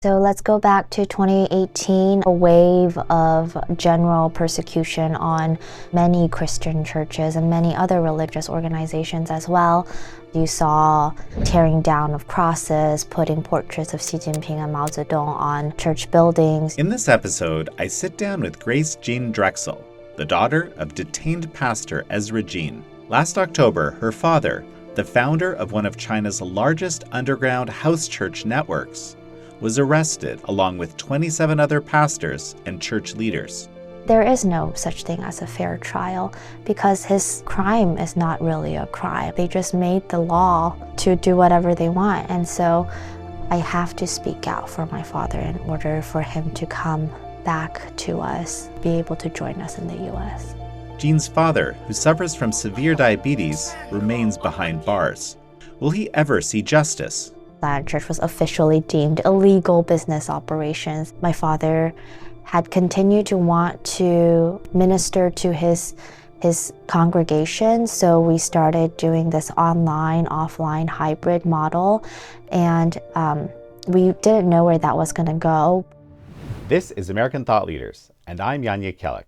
So let's go back to 2018, a wave of general persecution on many Christian churches and many other religious organizations as well. You saw tearing down of crosses, putting portraits of Xi Jinping and Mao Zedong on church buildings. In this episode, I sit down with Grace Jean Drexel, the daughter of detained pastor Ezra Jean. Last October, her father, the founder of one of China's largest underground house church networks, was arrested along with 27 other pastors and church leaders. There is no such thing as a fair trial because his crime is not really a crime. They just made the law to do whatever they want. And so I have to speak out for my father in order for him to come back to us, be able to join us in the US. Jean's father, who suffers from severe diabetes, remains behind bars. Will he ever see justice? That church was officially deemed illegal business operations. My father had continued to want to minister to his congregation, so we started doing this online, offline hybrid model, and we didn't know where that was going to go. This is American Thought Leaders, and I'm Yanya Kellick.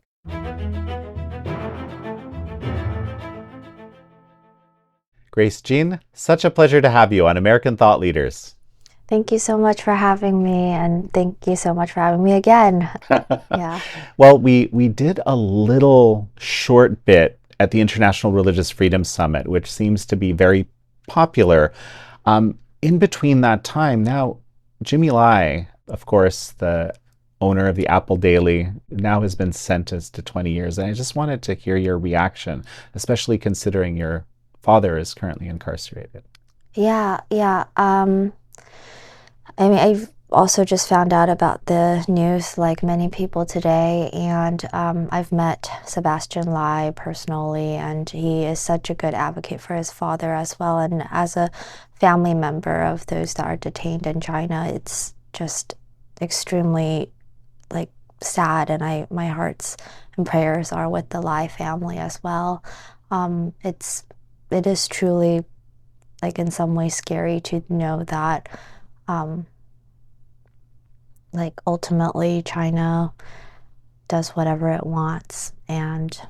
Grace Jean, such a pleasure to have you on American Thought Leaders. Thank you so much for having me, and thank you so much for having me again. Yeah. Well, we did a little short bit at the International Religious Freedom Summit, which seems to be very popular. In between that time, now, Jimmy Lai, of course, the owner of the Apple Daily, now has been sentenced to 20 years. And I just wanted to hear your reaction, especially considering your father is currently incarcerated. Yeah. I mean, I've also just found out about the news like many people today, and I've met Sebastian Lai personally, and he is such a good advocate for his father as well. And as a family member of those that are detained in China, it's just extremely sad, and my hearts and prayers are with the Lai family as well. It is truly, in some ways, scary to know that, ultimately China does whatever it wants, and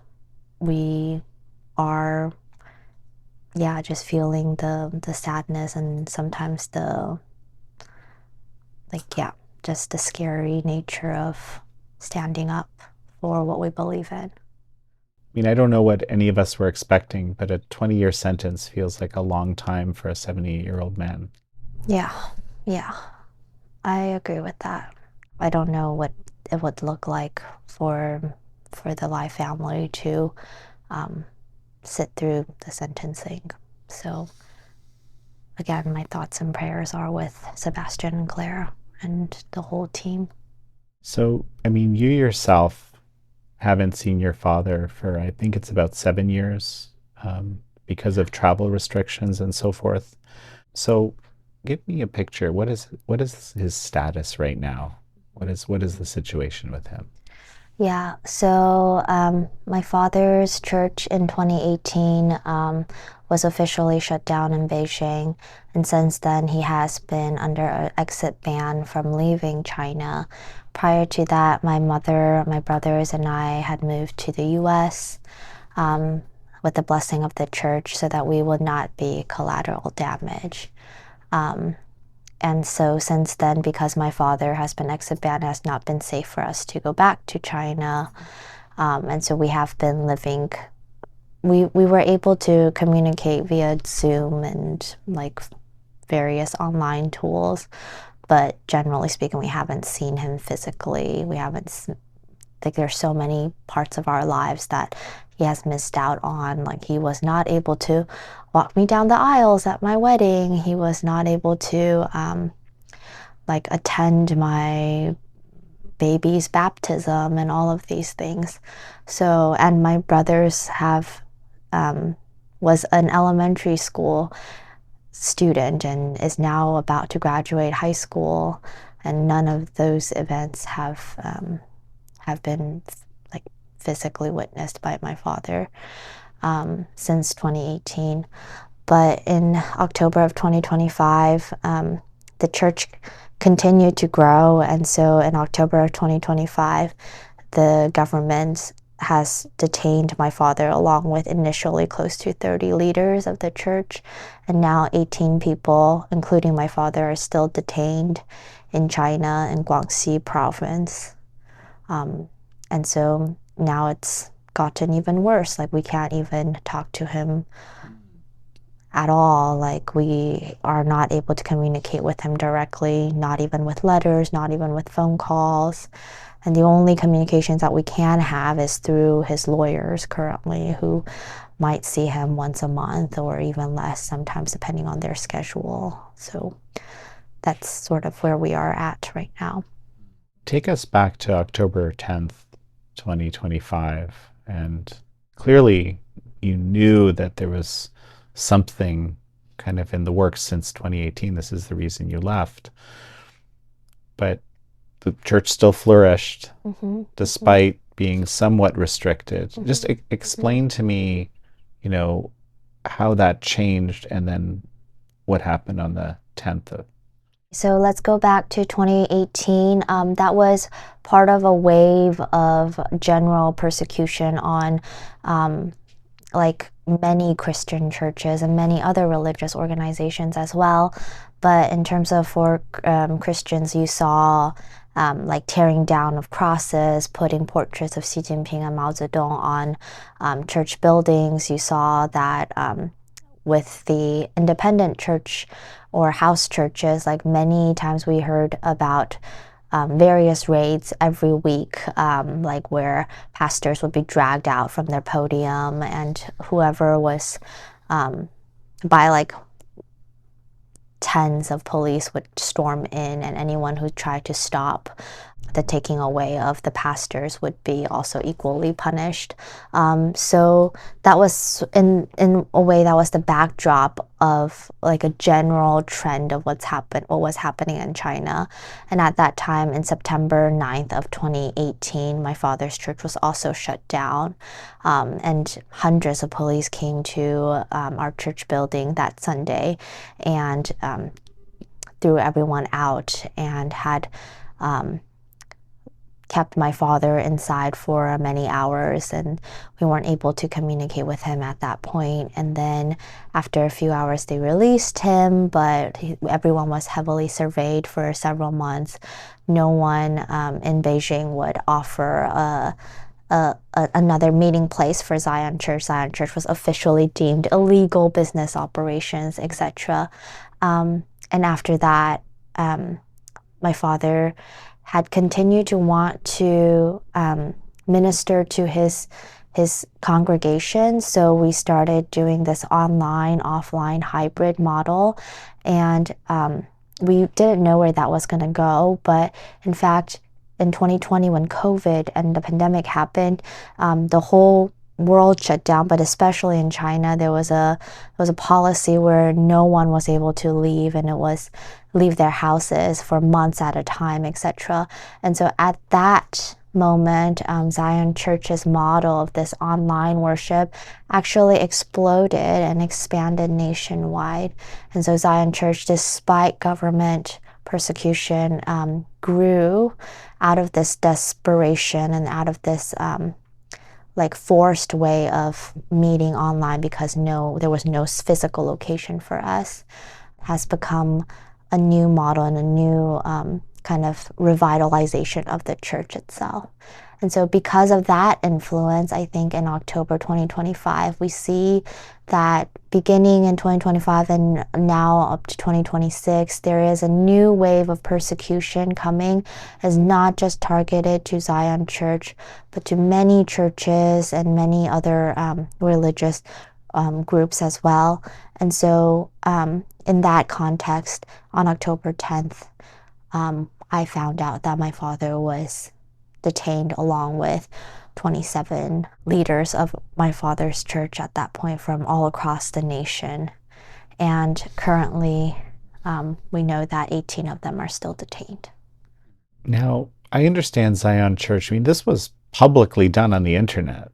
we are, just feeling the sadness and sometimes just the scary nature of standing up for what we believe in. I mean, I don't know what any of us were expecting, but a 20-year sentence feels like a long time for a 70-year-old man. Yeah, I agree with that. I don't know what it would look like for the Lai family to sit through the sentencing. So, again, my thoughts and prayers are with Sebastian and Claire and the whole team. So, I mean, you yourself haven't seen your father for, I think it's about 7 years, because of travel restrictions and so forth. So give me a picture. What is his status right now? What is the situation with him? Yeah, so my father's church in 2018 was officially shut down in Beijing, and since then he has been under an exit ban from leaving China. Prior to that, my mother, my brothers, and I had moved to the US with the blessing of the church so that we would not be collateral damage. And so since then, because my father has been exit banned, it has not been safe for us to go back to China. And so we have been living, we were able to communicate via Zoom and various online tools. But generally speaking, we haven't seen him physically. We haven't, there's so many parts of our lives that he has missed out on. He was not able to walk me down the aisles at my wedding. He was not able to attend my baby's baptism and all of these things. So, and my brothers was an elementary school student and is now about to graduate high school, and none of those events have been physically witnessed by my father since 2018. But in October of 2025, the church continued to grow. And so in October of 2025, the government has detained my father along with initially close to 30 leaders of the church. And now 18 people, including my father, are still detained in China in Guangxi province. And so now it's gotten even worse. Like we can't even talk to him at all. Like we are not able to communicate with him directly, not even with letters, not even with phone calls. And the only communications that we can have is through his lawyers currently, who might see him once a month or even less sometimes, depending on their schedule. So that's sort of where we are at right now. Take us back to October 10th, 2025. And clearly, you knew that there was something kind of in the works since 2018. This is the reason you left. But the church still flourished despite being somewhat restricted. Just explain to me, how that changed and then what happened on the 10th. So let's go back to 2018. That was part of a wave of general persecution on like many Christian churches and many other religious organizations as well. But in terms of for Christians, you saw like tearing down of crosses, putting portraits of Xi Jinping and Mao Zedong on church buildings. You saw that with the independent church or house churches, like many times we heard about various raids every week, like where pastors would be dragged out from their podium and whoever was by like tens of police would storm in, and anyone who tried to stop the taking away of the pastors would be also equally punished. So that was in a way that was the backdrop of like a general trend of what was happening in China. And at that time, in September 9th of 2018, my father's church was also shut down, and hundreds of police came to our church building that Sunday and threw everyone out and had kept my father inside for many hours, and we weren't able to communicate with him at that point. And then after a few hours they released him, but everyone was heavily surveyed for several months. No one in Beijing would offer another meeting place for Zion Church. Zion Church was officially deemed illegal business operations, etc. And after that, my father had continued to want to minister to his congregation. So we started doing this online, offline hybrid model. And we didn't know where that was going to go. But in fact, in 2020, when COVID and the pandemic happened, the whole world shut down, but especially in China, there was a policy where no one was able to leave, and it was leave their houses for months at a time, etc. And so at that moment, Zion Church's model of this online worship actually exploded and expanded nationwide. And so Zion Church, despite government persecution, grew out of this desperation and out of this like forced way of meeting online, because there was no physical location for us, has become a new model and a new kind of revitalization of the church itself. And so because of that influence, I think in October 2025, we see that beginning in 2025 and now up to 2026, there is a new wave of persecution coming, as not just targeted to Zion Church, but to many churches and many other religious groups as well. And so in that context, on October 10th, I found out that my father was detained along with 27 leaders of my father's church at that point from all across the nation. And currently, we know that 18 of them are still detained. Now, I understand Zion Church. I mean, this was publicly done on the internet.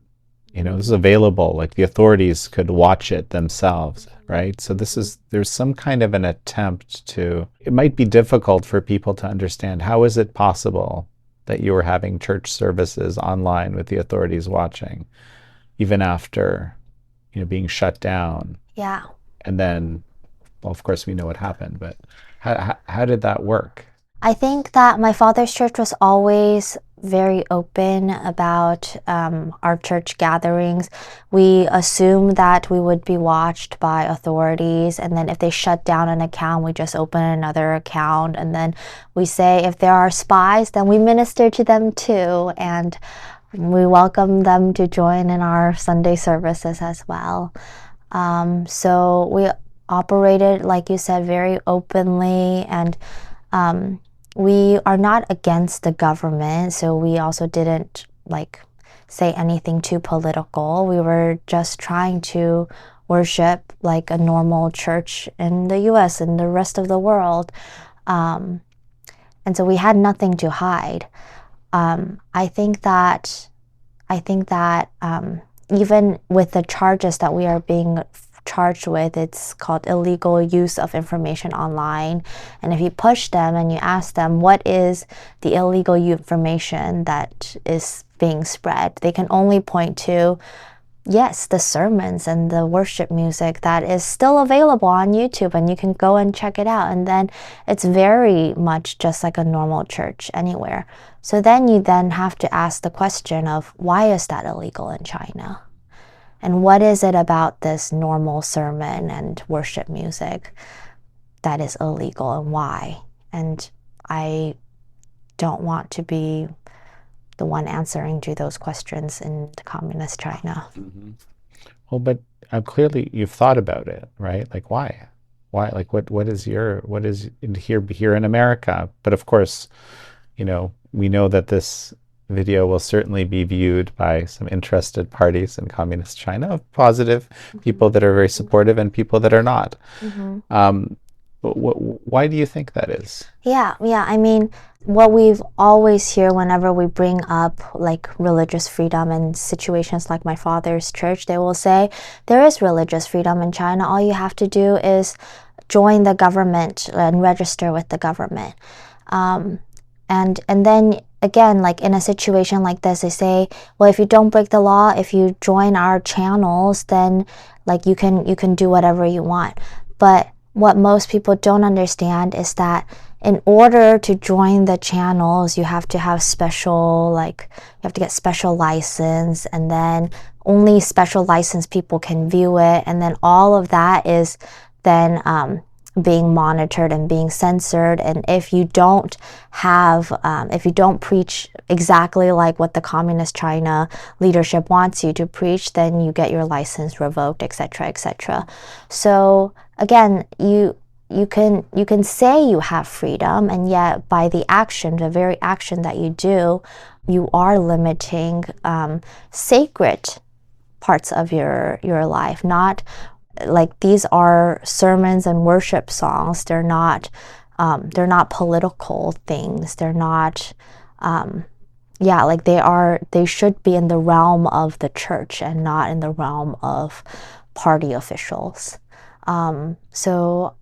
This is available. Like the authorities could watch it themselves. right? So there's some kind of an attempt to, it might be difficult for people to understand how is it possible that you were having church services online with the authorities watching, even after, being shut down. Yeah. And then, well, of course, we know what happened, but how did that work? I think that my father's church was always very open about our church gatherings. We assumed that we would be watched by authorities, and then if they shut down an account, we just open another account. And then we say if there are spies, then we minister to them too, and we welcome them to join in our Sunday services as well. So we operated, like you said, very openly, and we are not against the government, so we also didn't say anything too political. We were just trying to worship like a normal church in the US and the rest of the world. And so we had nothing to hide. I think that even with the charges that we are being charged with, it's called illegal use of information online. And if you push them and you ask them what is the illegal information that is being spread, they can only point to, yes, the sermons and the worship music that is still available on YouTube, and you can go and check it out. And then it's very much just like a normal church anywhere. So then you then have to ask the question of, why is that illegal in China? And what is it about this normal sermon and worship music that is illegal, and why? And I don't want to be the one answering to those questions in the communist China. Mm-hmm. Well, but clearly you've thought about it, right? Like why? Like what is here in America? But of course, we know that this video will certainly be viewed by some interested parties in communist China, positive people that are very supportive and people that are not. Why do you think that is? Yeah. I mean, what we've always hear whenever we bring up like religious freedom and situations like my father's church, they will say there is religious freedom in China. All you have to do is join the government and register with the government. And then again, like in a situation like this, they say, well, if you don't break the law, if you join our channels, then like you can do whatever you want. But what most people don't understand is that in order to join the channels, you have to have you have to get special license, and then only special licensed people can view it. And then all of that is then being monitored and being censored. And if you don't preach exactly like what the communist China leadership wants you to preach, then you get your license revoked, etc., etc. So again, you can say you have freedom, and yet by the very action that you do, you are limiting sacred parts of your life. Not like these are sermons and worship songs. They're not political things. They're not they should be in the realm of the church and not in the realm of party officials. So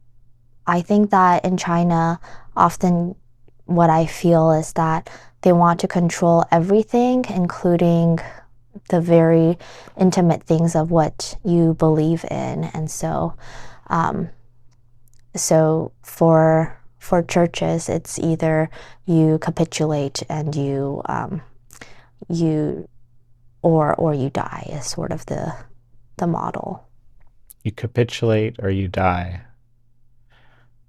I think that in China, often what I feel is that they want to control everything, including the very intimate things of what you believe in. And so for churches, it's either you capitulate and you or you die is sort of the model. You capitulate or you die.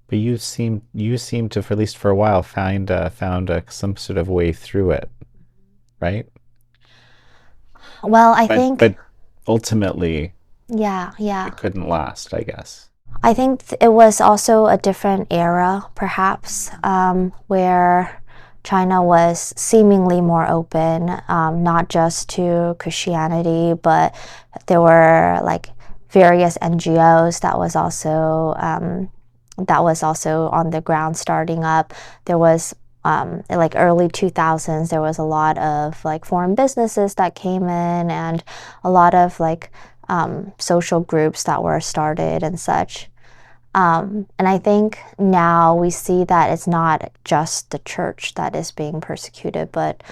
But you seem to, for at least for a while, found some sort of way through it, right? Well, I think, but ultimately, yeah, it couldn't last, I guess. I think it was also a different era, perhaps, where China was seemingly more open, not just to Christianity, but there were like various NGOs that was also on the ground starting up. There was like early 2000s, there was a lot of like foreign businesses that came in, and a lot of like social groups that were started and such. And I think now we see that it's not just the church that is being persecuted, but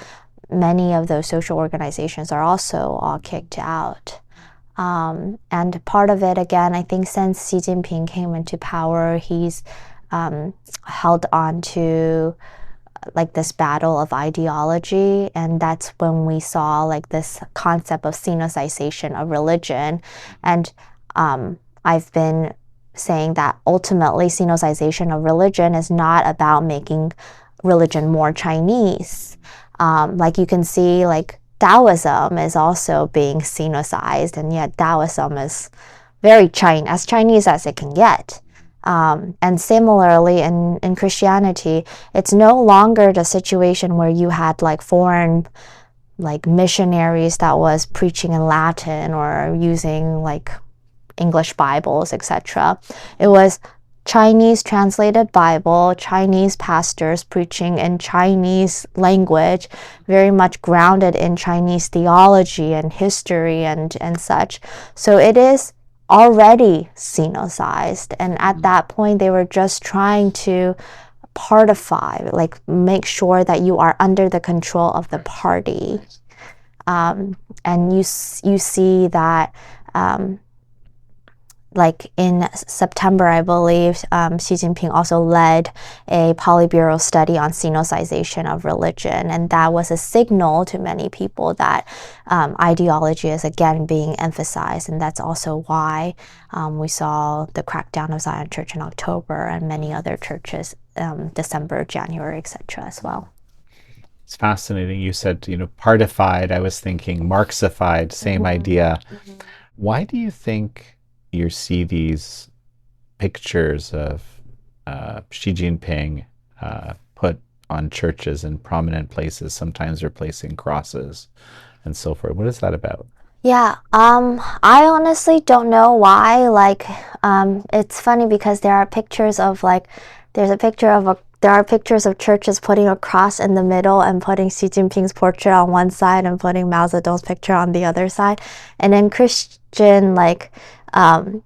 many of those social organizations are also all kicked out. And part of it, again, I think since Xi Jinping came into power, he's held on to like this battle of ideology, and that's when we saw like this concept of sinicization of religion. And I've been saying that ultimately sinicization of religion is not about making religion more Chinese. Like you can see, like Taoism is also being sinicized, and yet Taoism is very as Chinese as it can get. And similarly, in Christianity, it's no longer the situation where you had like foreign like missionaries that was preaching in Latin or using like English Bibles, etc. It was Chinese translated Bible, Chinese pastors preaching in Chinese language, very much grounded in Chinese theology and history and such. So it is already sinicized, and at that point they were just trying to partify, like make sure that you are under the control of the party. And you see that like in September, I believe, Xi Jinping also led a Politburo study on sinicization of religion. And that was a signal to many people that ideology is again being emphasized. And that's also why we saw the crackdown of Zion Church in October and many other churches December, January, etc. as well. It's fascinating. You said, partified. I was thinking Marxified, same idea. Why do you think you see these pictures of Xi Jinping put on churches in prominent places, sometimes replacing crosses and so forth? What is that about? Yeah, I honestly don't know why. Like, it's funny because there are pictures of like, there are pictures of churches putting a cross in the middle and putting Xi Jinping's portrait on one side and putting Mao Zedong's picture on the other side. And in Christian, like,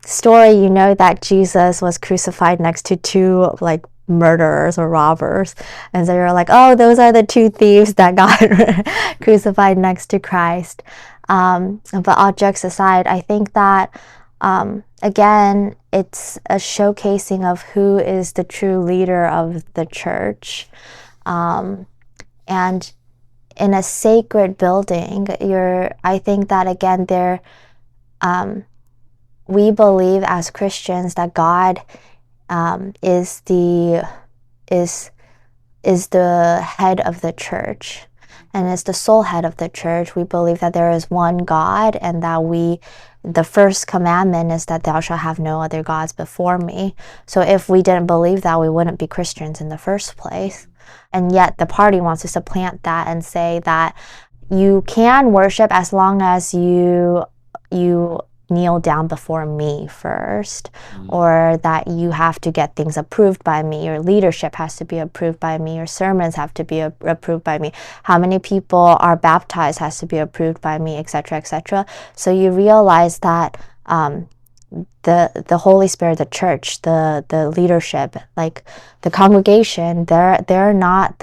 story, you know that Jesus was crucified next to two like murderers or robbers, and so you're like, oh, those are the two thieves that got crucified next to Christ. But all jokes aside, I think that again, it's a showcasing of who is the true leader of the church, and in a sacred building, I think that again there. We believe as Christians that God is the head of the church and is the sole head of the church. We believe that there is one God, and that the first commandment is that thou shalt have no other gods before me. So if we didn't believe that, we wouldn't be Christians in the first place. And yet the party wants to supplant that and say that you can worship as long as you kneel down before me first, or that you have to get things approved by me, your leadership has to be approved by me, your sermons have to be approved by me, how many people are baptized has to be approved by me, etc., etc. So you realize that the Holy Spirit, the church, the leadership, like the congregation, they're not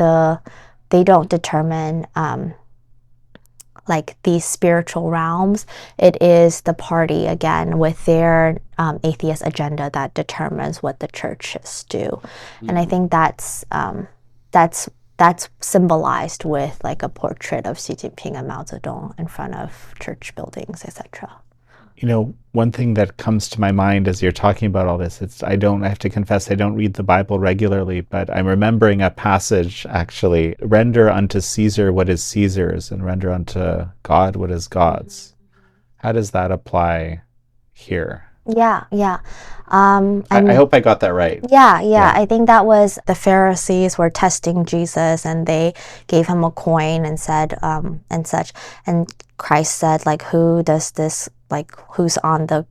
they don't determine like these spiritual realms. It is the party again with their atheist agenda that determines what the churches do. And I think that's symbolized with like a portrait of Xi Jinping and Mao Zedong in front of church buildings, etc. One thing that comes to my mind as you're talking about all this, I have to confess, I don't read the Bible regularly, but I'm remembering a passage actually, render unto Caesar what is Caesar's and render unto God what is God's. How does that apply here? Yeah. I hope I got that right. Yeah. I think that was the Pharisees were testing Jesus, and they gave him a coin and said, and such. And Christ said, like, who does this, like, who's on the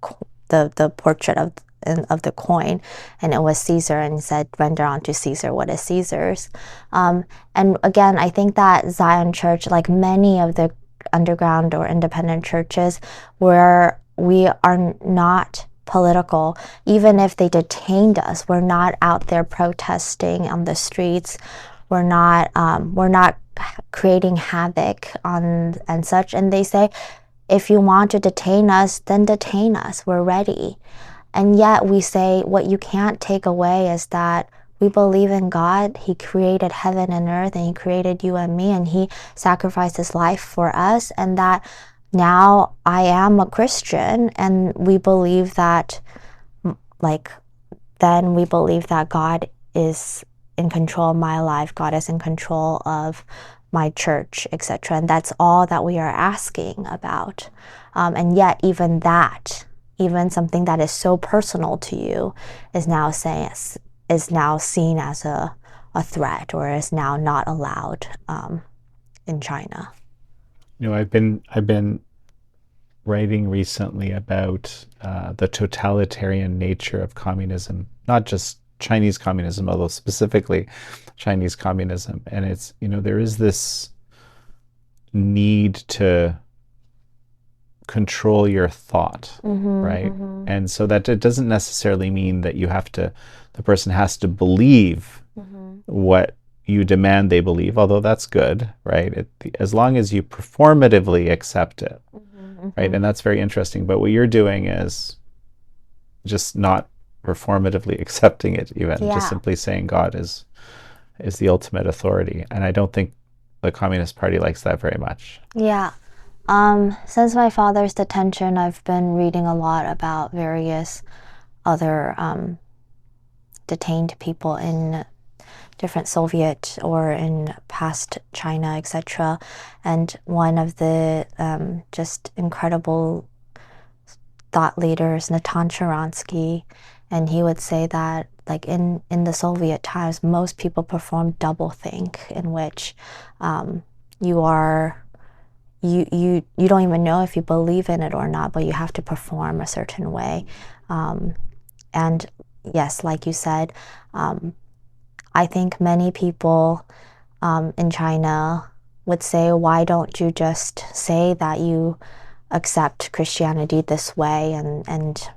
portrait of the coin? And it was Caesar, and he said, render unto Caesar what is Caesar's. And again, I think that Zion Church, like many of the underground or independent churches, were we are not political. Even if they detained us, we're not out there protesting on the streets. We're not creating havoc on and such. And they say, if you want to detain us, then detain us. We're ready. And yet we say what you can't take away is that we believe in God. He created heaven and earth, and He created you and me, and He sacrificed His life for us, and that now I am a Christian, and we believe that, like, then we believe that God is in control of my life, God is in control of my church, etc. And that's all that we are asking about. And yet, even that, even something that is so personal to you, is now seen as a threat, or is now not allowed in China. I've been writing recently about the totalitarian nature of communism, not just Chinese communism, although specifically Chinese communism. And it's, there is this need to control your thought, right? And so that it doesn't necessarily mean that the person has to believe what you demand they believe, although that's good, right? As long as you performatively accept it, right? And that's very interesting. But what you're doing is just not performatively accepting it, even just simply saying God is the ultimate authority. And I don't think the Communist Party likes that very much. Yeah. Since my father's detention, I've been reading a lot about various other detained people in different Soviet or in past China, etc. And one of the just incredible thought leaders, Natan Sharansky, and he would say that, like, in the Soviet times, most people performed doublethink, in which you don't even know if you believe in it or not, but you have to perform a certain way. And yes, like you said, I think many people in China would say, why don't you just say that you accept Christianity this way and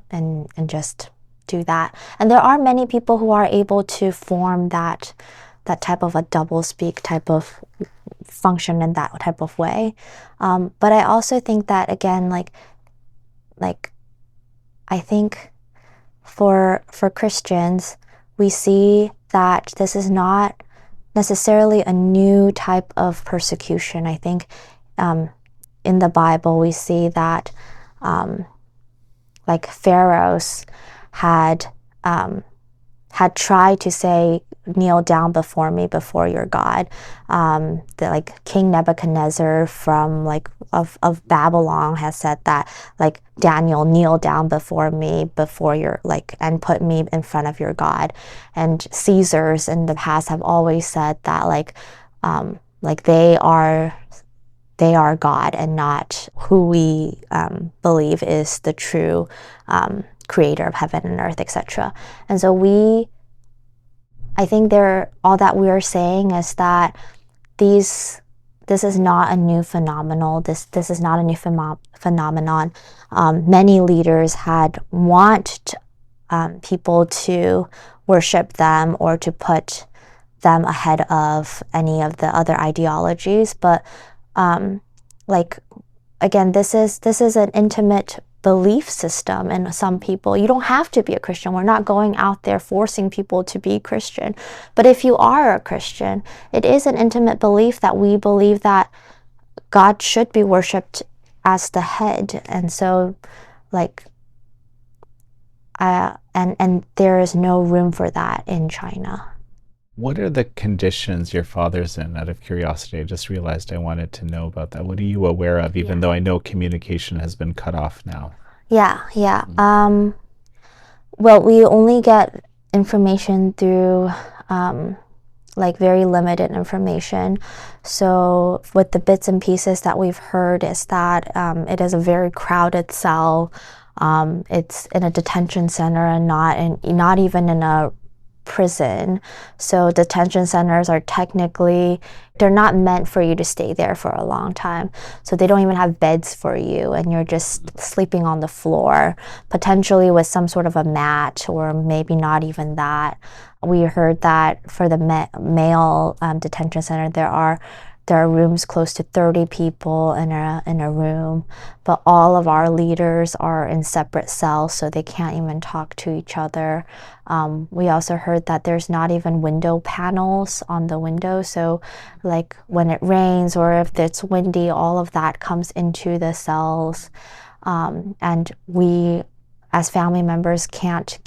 just do that? And there are many people who are able to form that type of a doublespeak type of function in that type of way. But I also think that, again, like I think for Christians, we see that this is not necessarily a new type of persecution. I think in the Bible we see that like pharaohs had tried to say, kneel down before me, before your God. Like King Nebuchadnezzar from of Babylon has said that, like, Daniel, kneel down before me, before your, and put me in front of your God. And Caesars in the past have always said that, they are God and not who we believe is the true creator of heaven and earth, etc. And so I think all that we are saying is that this is not a new phenomenon. This is not a new phenomenon. Many leaders had want people to worship them or to put them ahead of any of the other ideologies. But again, this is an intimate belief system in some people. You don't have to be a Christian. We're not going out there forcing people to be Christian. But if you are a Christian, it is an intimate belief that we believe that God should be worshipped as the head. And so, and there is no room for that in China. What are the conditions your father's in? Out of curiosity, I just realized I wanted to know about that. What are you aware of, even though I know communication has been cut off now? Yeah. Well, we only get information through very limited information. So with the bits and pieces that we've heard is that it is a very crowded cell. It's in a detention center and not even in a prison. So detention centers are technically, they're not meant for you to stay there for a long time. So they don't even have beds for you, and you're just sleeping on the floor, potentially with some sort of a mat, or maybe not even that. We heard that for the male detention center, there are rooms close to 30 people in a room, but all of our leaders are in separate cells, so they can't even talk to each other. We also heard that there's not even window panels on the window, so like when it rains or if it's windy, all of that comes into the cells. And we, as family members, can't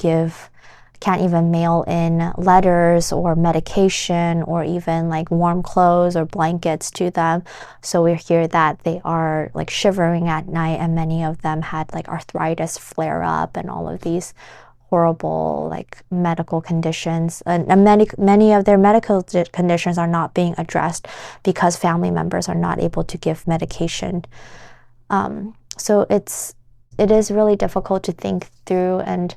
even mail in letters or medication or even like warm clothes or blankets to them. So we hear that they are like shivering at night, and many of them had like arthritis flare up and all of these horrible like medical conditions, and many of their medical conditions are not being addressed because family members are not able to give medication. So it is really difficult to think through and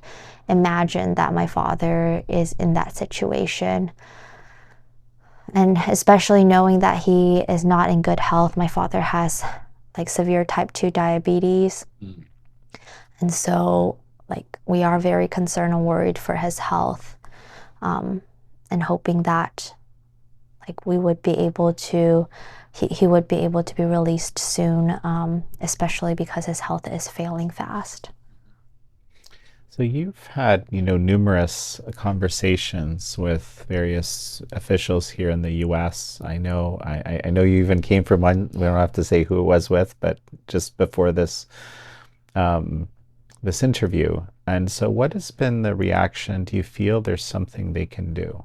imagine that my father is in that situation. And especially knowing that he is not in good health. My father has like severe type 2 diabetes. And so like we are very concerned and worried for his health, and hoping that like we would be able to he would be able to be released soon, especially because his health is failing fast. So you've had, numerous conversations with various officials here in the U.S. I know, I know you even came from one. We don't have to say who it was with, but just before this interview. And so, what has been the reaction? Do you feel there's something they can do?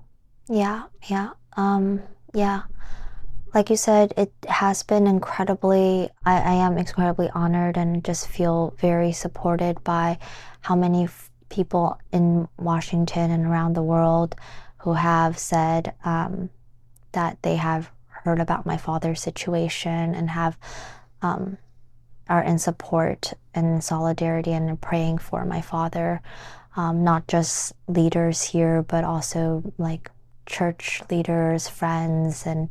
Yeah. Like you said, it has been I am incredibly honored and just feel very supported by how many people in Washington and around the world who have said that they have heard about my father's situation and are in support and in solidarity and in praying for my father. Not just leaders here, but also like church leaders, friends, and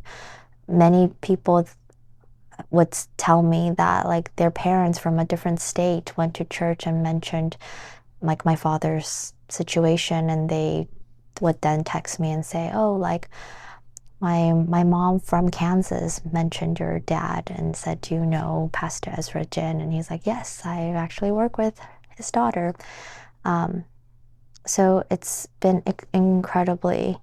many people would tell me that like their parents from a different state went to church and mentioned like my father's situation, and they would then text me and say, oh, like my mom from Kansas mentioned your dad and said, do you know Pastor Ezra Jin? And he's like, yes, I actually work with his daughter. So it's been incredibly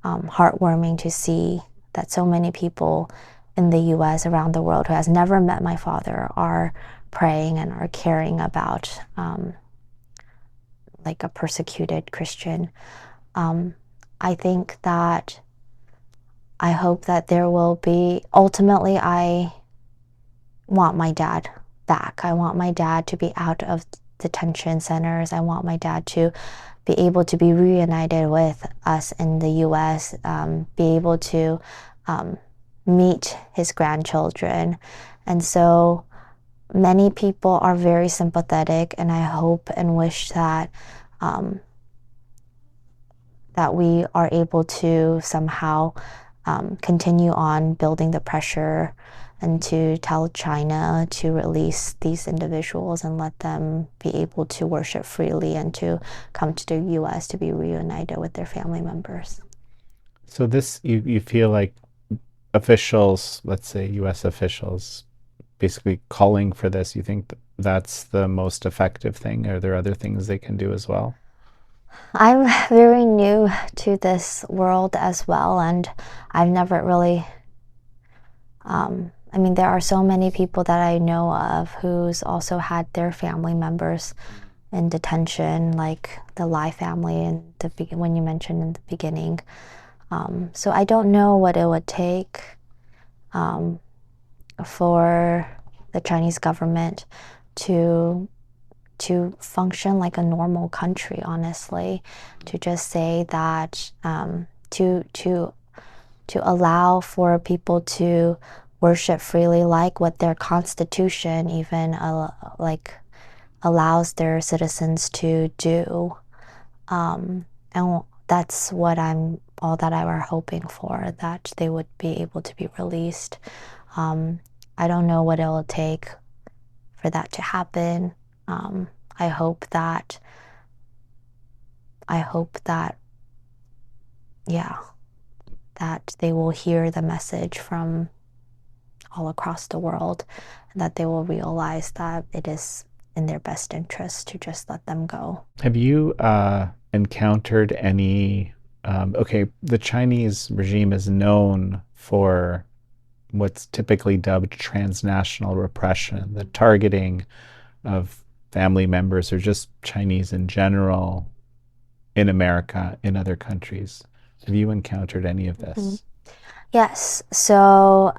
heartwarming to see that so many people in the US, around the world, who has never met my father are praying and are caring about like a persecuted Christian. I think that I hope that there will be, ultimately, I want my dad back. I want my dad to be out of detention centers. I want my dad to be able to be reunited with us in the US, be able to meet his grandchildren. And so many people are very sympathetic, and I hope and wish that that we are able to somehow continue on building the pressure and to tell China to release these individuals and let them be able to worship freely and to come to the US to be reunited with their family members. So this, you feel like officials, let's say U.S. officials, basically calling for this, you think that's the most effective thing? Are there other things they can do as well? I'm very new to this world as well, and I've never really, I mean, there are so many people that I know of who's also had their family members in detention, like the Lai family in when you mentioned in the beginning. So I don't know what it would take for the Chinese government to function like a normal country, honestly, to just say that to allow for people to worship freely, like what their constitution even like allows their citizens to do, and that's what I'm all that I were hoping for, that they would be able to be released. Um, I don't know what it'll take for that to happen. Um, I hope that, I hope that, yeah, that they will hear the message from all across the world, and that they will realize that it is in their best interest to just let them go. Have you encountered any? Okay, the Chinese regime is known for what's typically dubbed transnational repression, the targeting of family members or just Chinese in general in America, in other countries. Have you encountered any of Mhm. this? Yes. So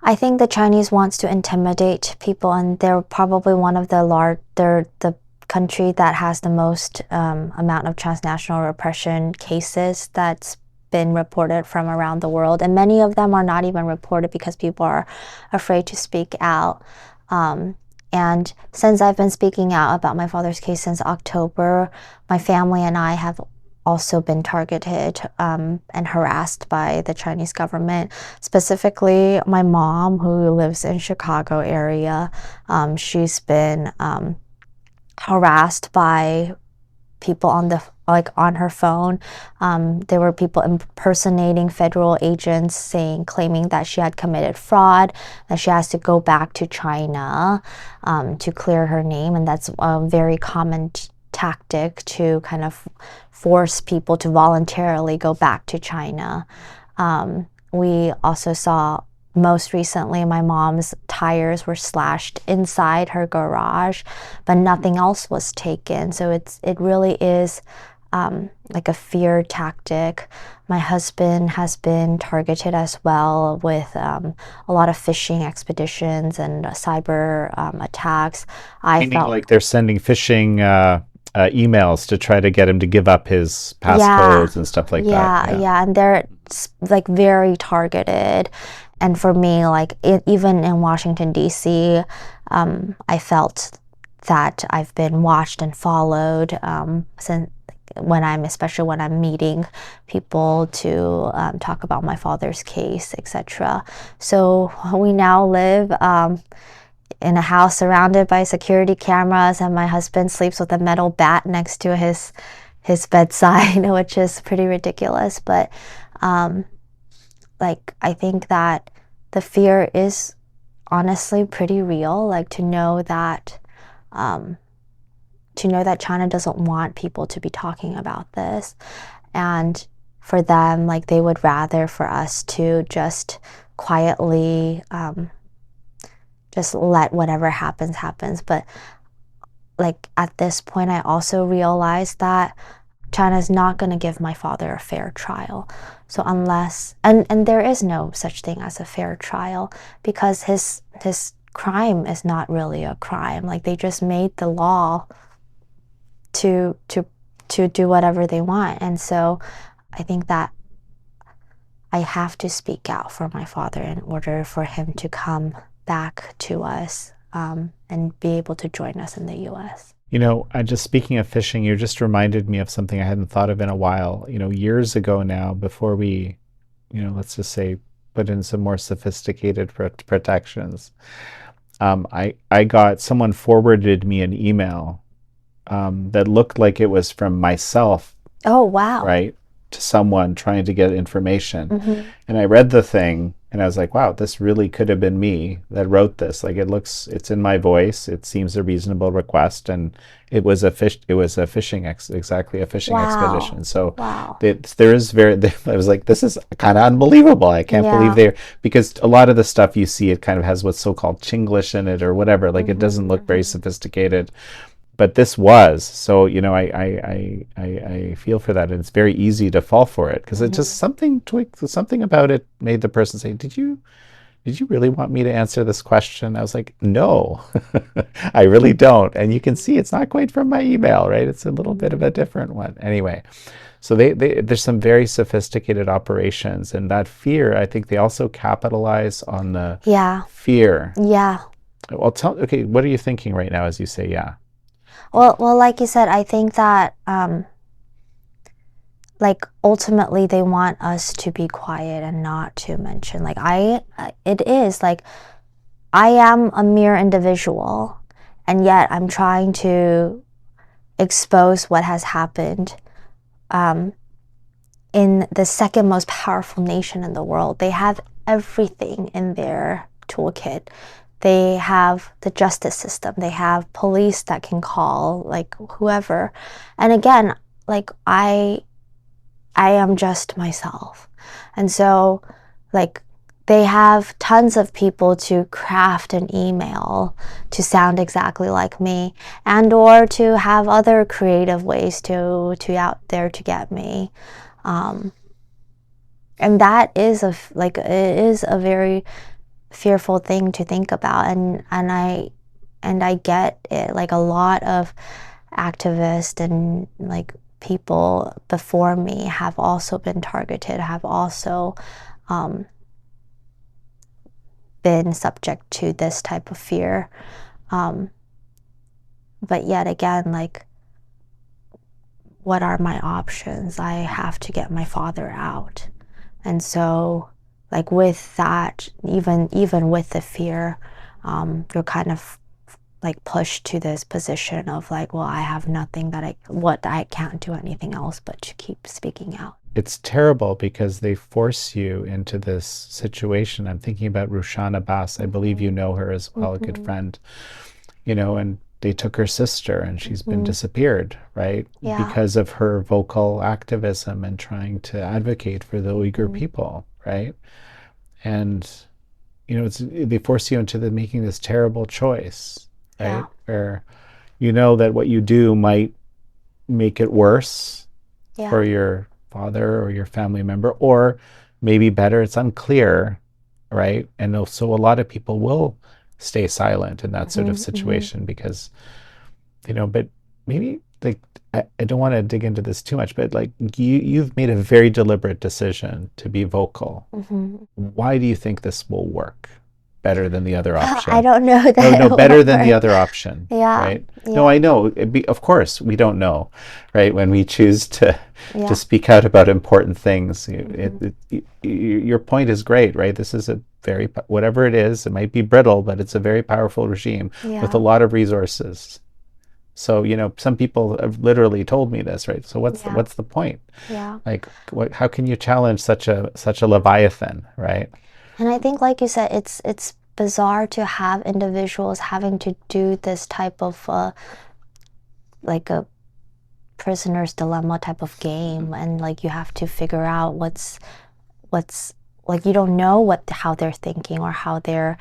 I think the Chinese wants to intimidate people, and they're probably one of they're the country that has the most amount of transnational repression cases that's been reported from around the world. And many of them are not even reported because people are afraid to speak out. Um, and since I've been speaking out about my father's case since October, my family and I have also been targeted and harassed by the Chinese government. Specifically, my mom, who lives in Chicago area, she's been harassed by people on the on her phone. There were people impersonating federal agents, claiming that she had committed fraud, that she has to go back to China to clear her name, and that's a very common tactic to kind of force people to voluntarily go back to China. We also saw most recently my mom's tires were slashed inside her garage, but nothing else was taken. So it really is like a fear tactic. My husband has been targeted as well with a lot of phishing expeditions and cyber attacks. I Meaning felt, like they're sending phishing emails to try to get him to give up his yeah, passcodes and stuff like that. yeah, Yeah. yeah, and they're like very targeted. And for me, like even in Washington, D.C., I felt that I've been watched and followed since especially when I'm meeting people to talk about my father's case, etc. So we now live in a house surrounded by security cameras, and my husband sleeps with a metal bat next to his bedside, which is pretty ridiculous. But um, like I think that the fear is honestly pretty real. Like um, to know that China doesn't want people to be talking about this, and for them, like they would rather for us to just quietly just let whatever happens. But like at this point, I also realized that China's not going to give my father a fair trial. So unless and there is no such thing as a fair trial, because his crime is not really a crime. Like they just made the law to to to do whatever they want. And so I think that I have to speak out for my father in order for him to come back to us and be able to join us in the US. You know, I just speaking of fishing, you just reminded me of something I hadn't thought of in a while. You know, years ago now, before we, let's just say, put in some more sophisticated protections, I got someone forwarded me an email that looked like it was from myself, Oh, wow. right, to someone trying to get information. Mm-hmm. And I read the thing and I was like, wow, this really could have been me that wrote this. Like it's in my voice. It seems a reasonable request. And it was a exactly a fishing Wow. expedition. So Wow. there is I was like, this is kind of unbelievable. I can't believe Yeah. because a lot of the stuff you see, it kind of has what's so-called Chinglish in it or whatever. Like it Mm-hmm. doesn't look very Mm-hmm. sophisticated, but this was so I feel for that, and it's very easy to fall for it because it just Mm-hmm. something about it made the person say, did you really want me to answer this question? I was like, no, I really don't. And you can see it's not quite from my email, right? It's a little bit of Mm-hmm. a different one anyway. So there's some very sophisticated operations, and that fear, I think they also capitalize on the Yeah. fear. Yeah. Okay, what are you thinking right now as you say yeah? Well, like you said, I think that like ultimately they want us to be quiet and not to mention. Like it is like I am a mere individual, and yet I'm trying to expose what has happened um, in the second most powerful nation in the world. They have everything in their toolkit. They have the justice system. They have police that can call like whoever. And again, like I am just myself. And so like they have tons of people to craft an email to sound exactly like me, and or to have other creative ways to out there to get me. Um, and that is like it is a very fearful thing to think about, and I get it. Like a lot of activists and like people before me have also been targeted, have also um, been subject to this type of fear. Um, but yet again, like, what are my options? I have to get my father out. And so, like, with that, even with the fear, you're kind of like pushed to this position of like, well, I have nothing I can't do anything else but to keep speaking out. It's terrible because they force you into this situation. I'm thinking about Rushan Abbas. I believe you know her as well, a good friend, and they took her sister and she's been disappeared, right? Yeah. Because of her vocal activism and trying to advocate for the Uyghur people, right? And, they force you into making this terrible choice, Yeah. right? Where you know that what you do might make it worse Yeah. for your father or your family member, or maybe better, it's unclear, right? And so a lot of people will stay silent in that sort of situation because, but maybe like I don't want to dig into this too much, but like you've made a very deliberate decision to be vocal. Why do you think this will work better than the other I option? don't know No, that no, it better will than the work. other option, Yeah. right? No, Yeah. I know. Of course, we don't know, right? When we choose to Yeah. speak out about important things, your point is great, right? This is a very whatever it is. It might be brittle, but it's a very powerful regime with a Yeah. lot of resources. So some people have literally told me this, right? So Yeah. what's the point? Yeah. Like, how can you challenge such a leviathan, right? And I think, like you said, it's bizarre to have individuals having to do this type of like a prisoner's dilemma type of game, and like you have to figure out what's like you don't know how they're thinking or how they're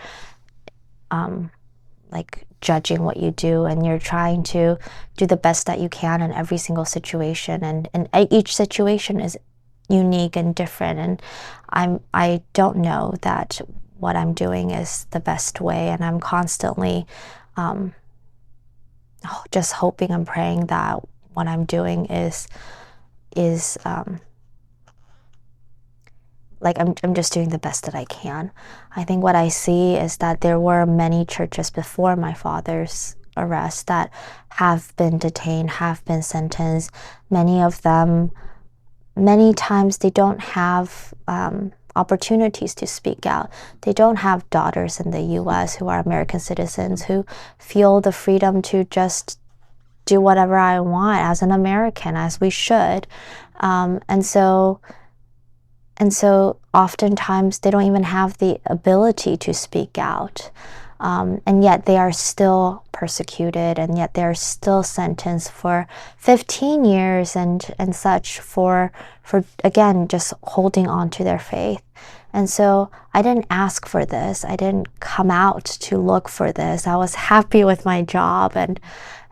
like judging what you do, and you're trying to do the best that you can in every single situation, and each situation is unique and different, and I don't know that what I'm doing is the best way, and I'm constantly just hoping and praying that what I'm doing is like I'm just doing the best that I can. I think what I see is that there were many churches before my father's arrest that have been detained, have been sentenced. Many of them, many times, they don't have opportunities to speak out. They don't have daughters in the US who are American citizens who feel the freedom to just do whatever I want as an American, as we should. And so oftentimes they don't even have the ability to speak out. And yet they are still persecuted, and yet they're still sentenced for 15 years and such for again just holding on to their faith. And so I didn't ask for this. I didn't come out to look for this. I was happy with my job, and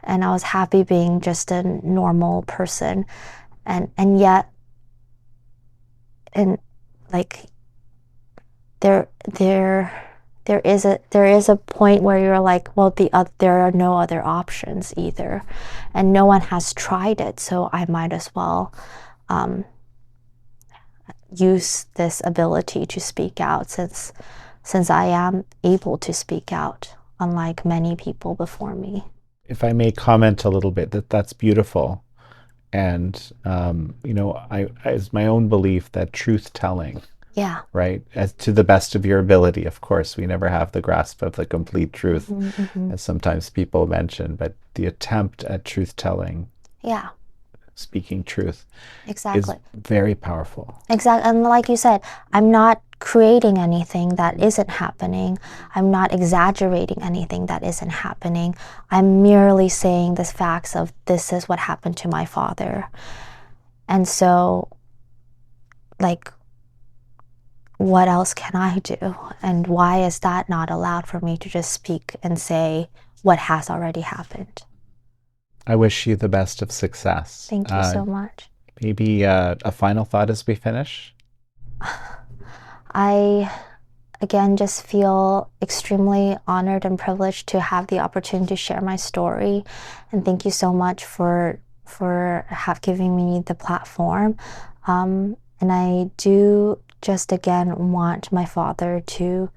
I was happy being just a normal person. And yet, and like there is a point where you're like, well, there are no other options either, and no one has tried it, so I might as well use this ability to speak out, since I am able to speak out, unlike many people before me. If I may comment a little bit, that's beautiful. And it's my own belief that truth telling, Yeah. right, as to the best of your ability, of course, we never have the grasp of the complete truth, Hmm. Hmm. as sometimes people mention, but the attempt at truth telling, Yeah, speaking truth, is exactly. very powerful. Exactly. And like you said, I'm not creating anything that isn't happening. I'm not exaggerating anything that isn't happening. I'm merely saying the facts of this is what happened to my father. And so, like, what else can I do? And why is that not allowed for me to just speak and say what has already happened? I wish you the best of success. Thank you so much. Maybe a final thought as we finish? I again just feel extremely honored and privileged to have the opportunity to share my story, and thank you so much for have giving me the platform. And I do just again want my father to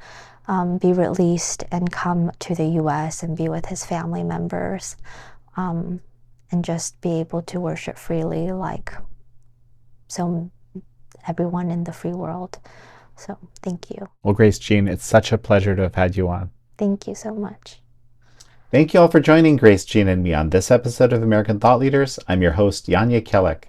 be released and come to the US and be with his family members, um, and just be able to worship freely like so everyone in the free world. So thank you. Well, Grace Jean, it's such a pleasure to have had you on. Thank you so much. Thank you all for joining Grace Jean and me on this episode of American Thought Leaders. I'm your host, Yanya Kellek.